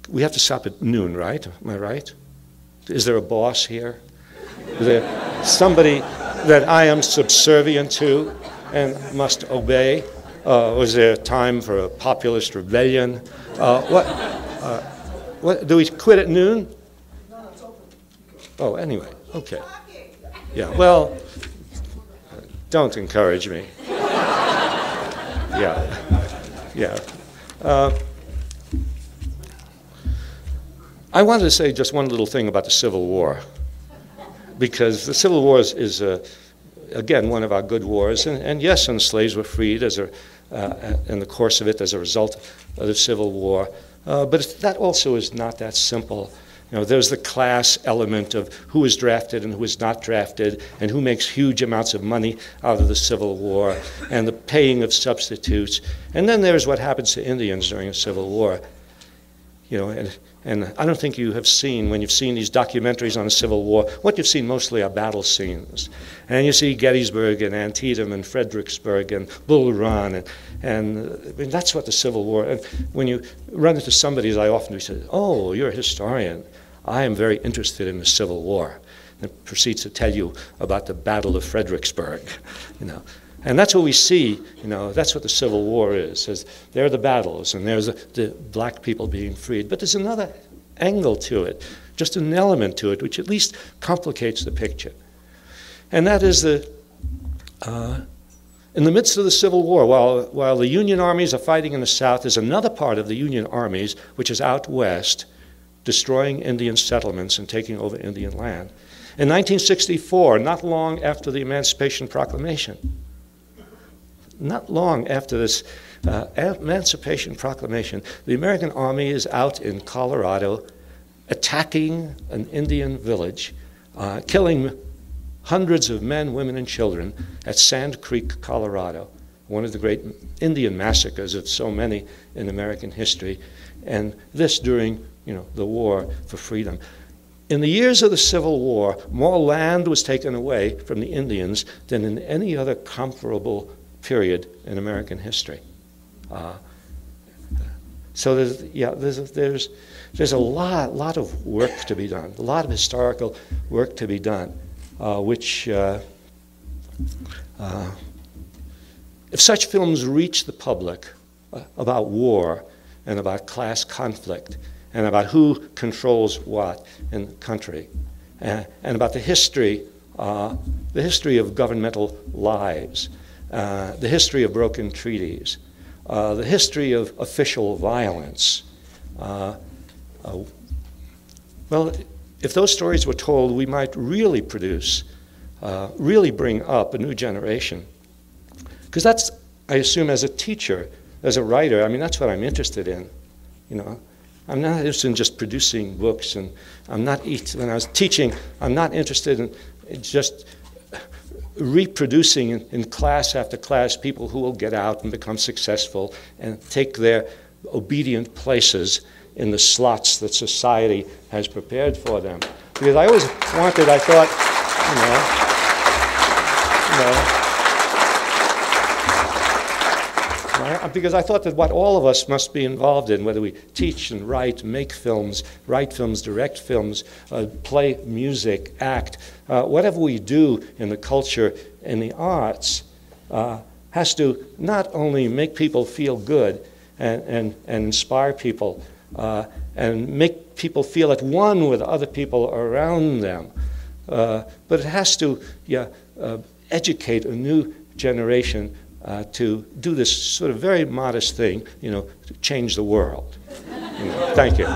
we have to stop at noon, right? Am I right? Is there a boss here? Is there somebody that I am subservient to and must obey? Was there time for a populist rebellion? What? Do we quit at noon? No, it's open. Oh, anyway, okay. Yeah, well, don't encourage me. Yeah. I wanted to say just one little thing about the Civil War, because the Civil War is again, one of our good wars, and yes, and slaves were freed in the course of it as a result of the Civil War, but that also is not that simple. You know, there's the class element of who is drafted and who is not drafted, and who makes huge amounts of money out of the Civil War, and the paying of substitutes. And then there's what happens to Indians during the Civil War. You know, and I don't think you have seen, when you've seen these documentaries on the Civil War, what you've seen mostly are battle scenes. And you see Gettysburg and Antietam and Fredericksburg and Bull Run, and I mean, that's what the Civil War. And when you run into somebody, as I often do, say, "Oh, you're a historian. I am very interested in the Civil War," and proceeds to tell you about the Battle of Fredericksburg, you know. And that's what we see, you know, that's what the Civil War is. There are the battles, and there's the black people being freed. But there's another angle to it, just an element to it, which at least complicates the picture. And that is in the midst of the Civil War, while the Union armies are fighting in the South, there's another part of the Union armies which is out west, destroying Indian settlements and taking over Indian land. In 1964, not long after the Emancipation Proclamation, not long after this Emancipation Proclamation, the American Army is out in Colorado attacking an Indian village, killing hundreds of men, women, and children at Sand Creek, Colorado, one of the great Indian massacres of so many in American history, and this during, you know, the war for freedom. In the years of the Civil War, more land was taken away from the Indians than in any other comparable period in American history. So there's a lot of work to be done, a lot of historical work to be done, which if such films reach the public about war and about class conflict and about who controls what in the country, and about the history of governmental lives, the history of broken treaties, the history of official violence. Well, if those stories were told, we might really produce, really bring up a new generation. Because that's, I assume, as a teacher, as a writer, I mean, that's what I'm interested in, you know. I'm not interested in just producing books, and when I was teaching, I'm not interested in just reproducing in class after class people who will get out and become successful and take their obedient places in the slots that society has prepared for them. Because I always wanted, I thought, because I thought that what all of us must be involved in, whether we teach and write, make films, write films, direct films, play music, act, whatever we do in the culture, in the arts, has to not only make people feel good and inspire people, and make people feel at one with other people around them, but it has to educate a new generation to do this sort of very modest thing, to change the world. Thank you.